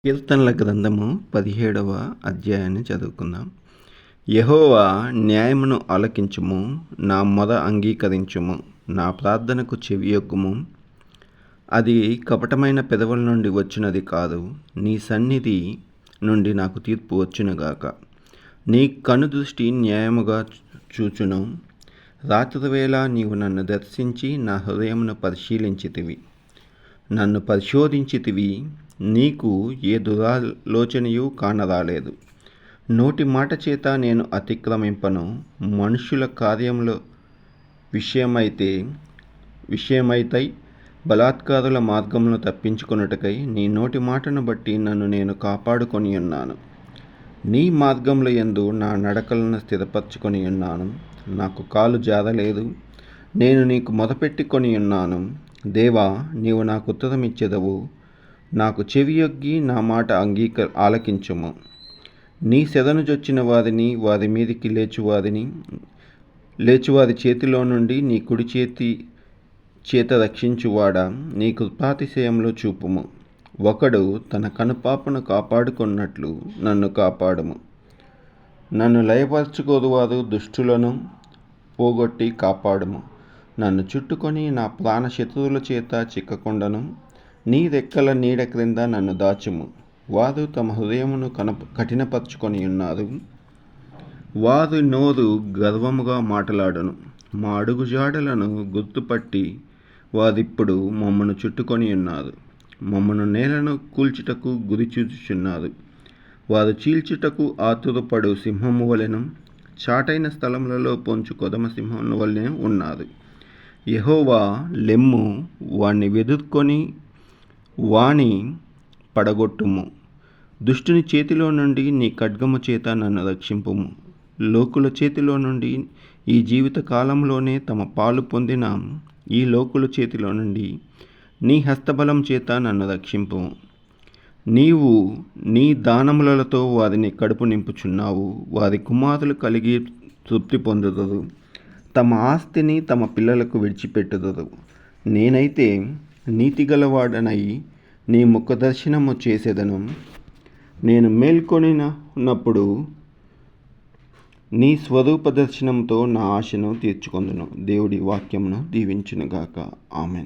కీర్తనల గ్రంథము 17వ అధ్యాయాన్ని చదువుకుందాం. యెహోవా న్యాయమును ఆలకించుము, నా మొర అంగీకరించుము, నా ప్రార్థనకు చెవియొగ్గుము. అది కపటమైన పెదవుల నుండి వచ్చినది కాదు, నీ సన్నిధి నుండి నాకు తీర్పు వచ్చునుగాక. నీ కనుదృష్టి న్యాయముగా చూచును. రాత్రివేళ నీవు నన్ను దర్శించి నా హృదయమును పరిశీలించితివి. నన్ను పరిశోధించితివి, నీకు ఏ దురాలోచనయు కానరాలేదు. నోటి మాట చేత నేను అతిక్రమింపను. మనుషుల కార్యముల విషయమైతై బలాత్కారుల మార్గములను తప్పించుకొనుటకై నీ నోటి మాటను బట్టి నన్ను నేను కాపాడుకొని ఉన్నాను. నీ మార్గముల యందు నా నడకలను స్థిరపరచుకొని ఉన్నాను. నాకు కాలు జారలేదు. నేను నీకు మొరపెట్టుకొని ఉన్నాను. దేవా, నీవు నాకు ఉత్తరమిచ్చెదవు. నాకు చెవియొగ్గి నా మాట ఆలకించుము. నీ సెదను జొచ్చిన వారిని, వారి మీదికి లేచువారి చేతిలో నుండి నీ కుడి చేత రక్షించువాడా, నీ కృపాతిశయములు చూపుము. ఒకడు తన కనుపాపను కాపాడుకున్నట్లు నన్ను కాపాడుము. నన్ను లయపరచుకోరువారు దుష్టులను పోగొట్టి కాపాడుము. నన్ను చుట్టుకొని నా ప్రాణ శత్రువుల చేత చిక్కకుండను. నీ రెక్కల నీడ క్రింద నన్ను దాచుము. వారు తమ హృదయమును కఠినపరచుకొని ఉన్నారు. వారి నోరు గర్వముగా మాటలాడును. మా అడుగుజాడలను గుర్తుపట్టి వారిప్పుడు మమ్మను చుట్టుకొని ఉన్నారు. మమ్మను నేలను కూల్చుటకు గురి చూచుచున్నారు. వారు చీల్చుటకు ఆతురపడు సింహము వలెను, చాటైన స్థలములలో పొంచు కొదమ సింహము వలెను ఉన్నారు. యెహోవా, లెమ్ము, వాణ్ణి వెదుర్కొని వాని పడగొట్టుము. దుష్టుని చేతిలో నుండి నీ ఖడ్గము చేత నన్ను రక్షింపుము. లోకుల చేతిలో నుండి, ఈ జీవిత కాలంలోనే తమ పాలు పొందిన ఈ లోకుల చేతిలో నుండి నీ హస్తబలం చేత నన్ను రక్షింపుము. నీవు నీ దానములతో వారిని కడుపు నింపుచున్నావు. వారి కుమారులు కలిగి తృప్తి పొందుదురు. తమ ఆస్తిని తమ పిల్లలకు విడిచిపెట్టుదురు. నేనైతే నీతిగలవాడనై నీ ముఖదర్శనము చేసేదను. నేను మేల్కొనినప్పుడు నీ స్వరూప దర్శనంతో నా ఆశను తీర్చుకొందును. దేవుడి వాక్యమును దీవించునుగాక. ఆమేన్.